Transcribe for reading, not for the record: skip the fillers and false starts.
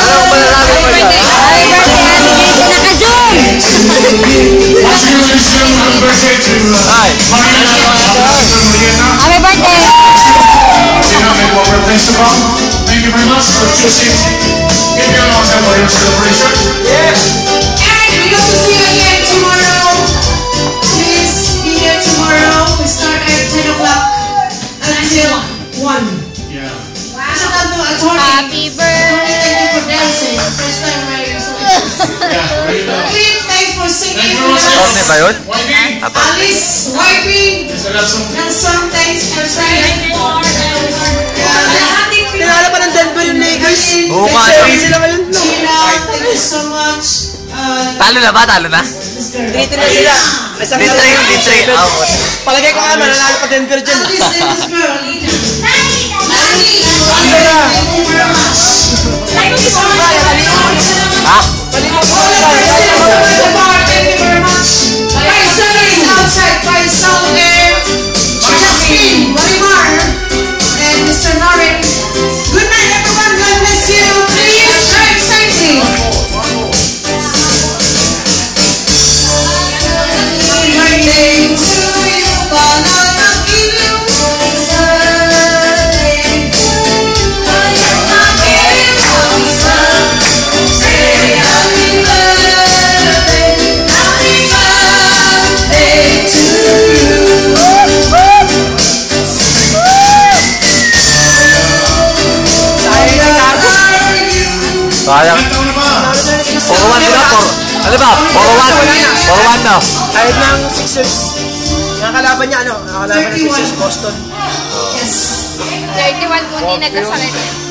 Anong malalami mo dyan? Happy birthday, Ay! Happy birthday! Thank you very much for choosing. Give me a long time for your celebration. Yes! And we hope to see you again tomorrow. Please be here tomorrow. We start at 10 o'clock until 1. Yeah. So, attorney. Happy birthday! Dancing. First time writing selections. Yeah, very well. Please, thanks for singing Thank you with very Tony us. ba yun? YB, Alice, YB, so that's some Nelson, thanks for singing. Tinala pa ng Denver yung Lakers. Oo nga, Nag-series no? sila ngayon. No? Gina, thank you so much. Talo na ba? Talo na? 3-3 na sila. Isang Di try yung di try. Palagay ko nga, mananalo pa Denver dyan. Alice and this girl, Lina. Nani, thank you very much. Thank you so much. Ha? Thank you very much. Faisal is outside. Faisal there. Justin, Marimar, and Mr. Norin. Good night, everyone. God bless you. Please drive safely. Happy birthday to you, banana kilu. Say happy birthday, happy birthday to you. Sayang. Ito na ba? 4-1 na ba? Ano ba? 4-1. 4-1 na. Kahit ng Sixers. Nakakalaban niya, ano? Nakakalaban ng Sixers, Boston. Yes. 31 kung hindi nagkasakit.